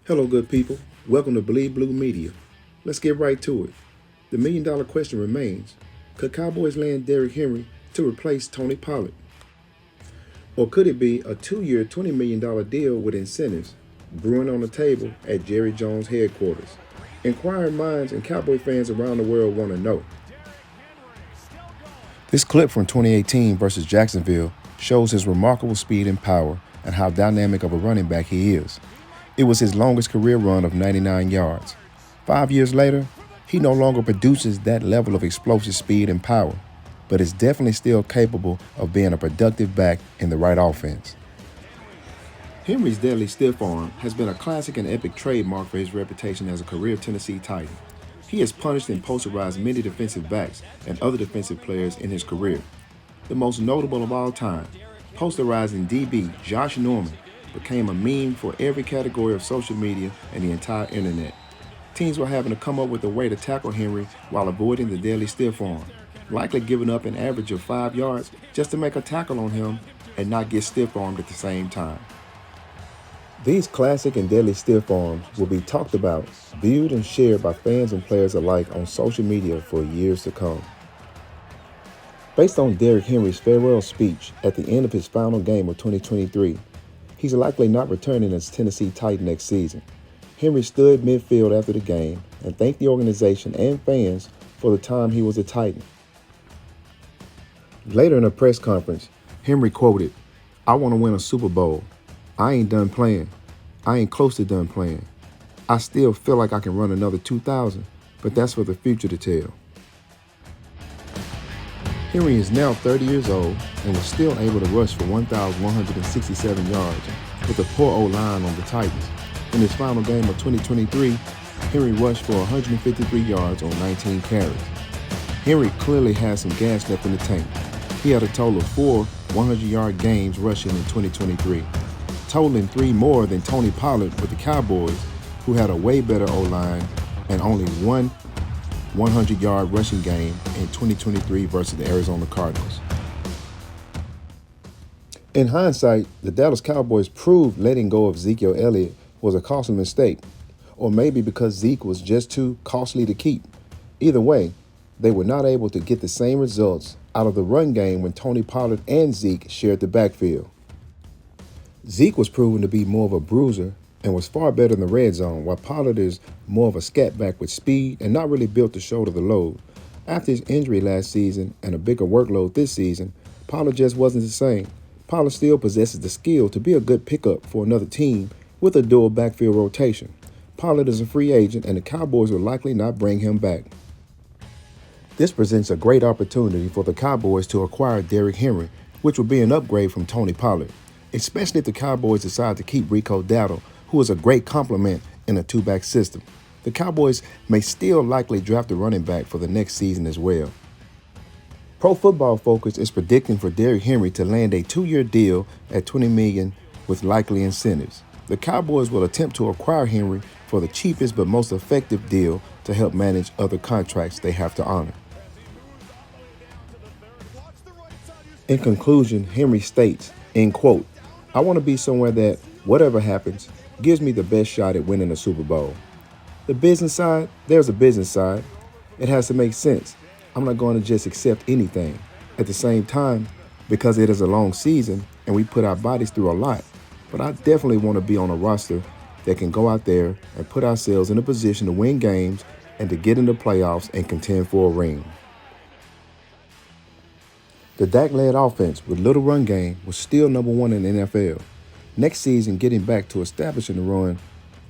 Hello, good people. Welcome to Bleed Blue Media. Let's get right to it. The million-dollar question remains, could Cowboys land Derrick Henry to replace Tony Pollard? Or could it be a 2-year, $20 million deal with incentives brewing on the table at Jerry Jones' headquarters? Inquiring minds and Cowboy fans around the world want to know. This clip from 2018 versus Jacksonville shows his remarkable speed and power and how dynamic of a running back he is. It was his longest career run of 99 yards. 5 years later, he no longer produces that level of explosive speed and power, but is definitely still capable of being a productive back in the right offense. Henry's deadly stiff arm has been a classic and epic trademark for his reputation as a career Tennessee Titan. He has punished and posterized many defensive backs and other defensive players in his career. The most notable of all time, posterizing DB Josh Norman, became a meme for every category of social media and the entire internet. Teams were having to come up with a way to tackle Henry while avoiding the deadly stiff arm, likely giving up an average of 5 yards just to make a tackle on him and not get stiff-armed at the same time. These classic and deadly stiff arms will be talked about, viewed, and shared by fans and players alike on social media for years to come. Based on Derrick Henry's farewell speech at the end of his final game of 2023, he's likely not returning as Tennessee Titan next season. Henry stood midfield after the game and thanked the organization and fans for the time he was a Titan. Later in a press conference, Henry quoted, "I want to win a Super Bowl. I ain't done playing. I ain't close to done playing. I still feel like I can run another 2,000, but that's for the future to tell." Henry is now 30 years old and was still able to rush for 1,167 yards with a poor O-line on the Titans. In his final game of 2023, Henry rushed for 153 yards on 19 carries. Henry clearly has some gas left in the tank. He had a total of 4 100-yard games rushing in 2023, totaling 3 more than Tony Pollard with the Cowboys, who had a way better O-line and only 1 100-yard rushing game in 2023 versus the Arizona Cardinals. In hindsight, the Dallas Cowboys proved letting go of Ezekiel Elliott was a costly mistake, or maybe because Zeke was just too costly to keep. Either way, they were not able to get the same results out of the run game when Tony Pollard and Zeke shared the backfield. Zeke was proven to be more of a bruiser and was far better in the red zone, while Pollard is more of a scat back with speed and not really built to shoulder the load. After his injury last season and a bigger workload this season, Pollard just wasn't the same. Pollard still possesses the skill to be a good pickup for another team with a dual backfield rotation. Pollard is a free agent and the Cowboys will likely not bring him back. This presents a great opportunity for the Cowboys to acquire Derrick Henry, which will be an upgrade from Tony Pollard, especially if the Cowboys decide to keep Rico Dowdle, who is a great complement in a 2-back system. The Cowboys may still likely draft a running back for the next season as well. Pro Football Focus is predicting for Derrick Henry to land a 2-year deal at $20 million with likely incentives. The Cowboys will attempt to acquire Henry for the cheapest but most effective deal to help manage other contracts they have to honor. In conclusion, Henry states, end quote, "I want to be somewhere that, whatever happens, gives me the best shot at winning a Super Bowl." The business side, there's a business side. It has to make sense. I'm not going to just accept anything. At the same time, because it is a long season and we put our bodies through a lot, but I definitely want to be on a roster that can go out there and put ourselves in a position to win games and to get into playoffs and contend for a ring. The Dak-led offense with little run game was still number 1 in the NFL. Next season, getting back to establishing the run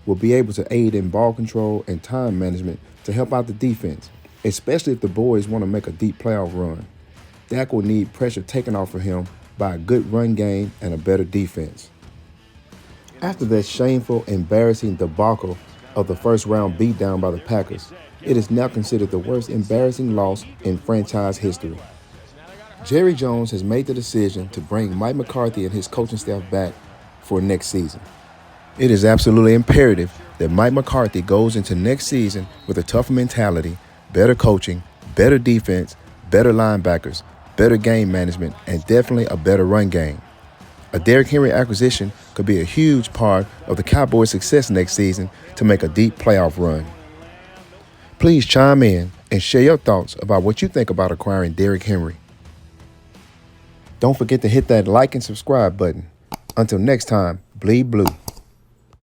will be able to aid in ball control and time management to help out the defense, especially if the boys want to make a deep playoff run. Dak will need pressure taken off of him by a good run game and a better defense. After that shameful, embarrassing debacle of the first-round beatdown by the Packers, it is now considered the worst embarrassing loss in franchise history. Jerry Jones has made the decision to bring Mike McCarthy and his coaching staff back for next season. It is absolutely imperative that Mike McCarthy goes into next season with a tougher mentality, better coaching, better defense, better linebackers, better game management, and definitely a better run game. A Derrick Henry acquisition could be a huge part of the Cowboys' success next season to make a deep playoff run. Please chime in and share your thoughts about what you think about acquiring Derrick Henry. Don't forget to hit that like and subscribe button. Until next time, bleed blue.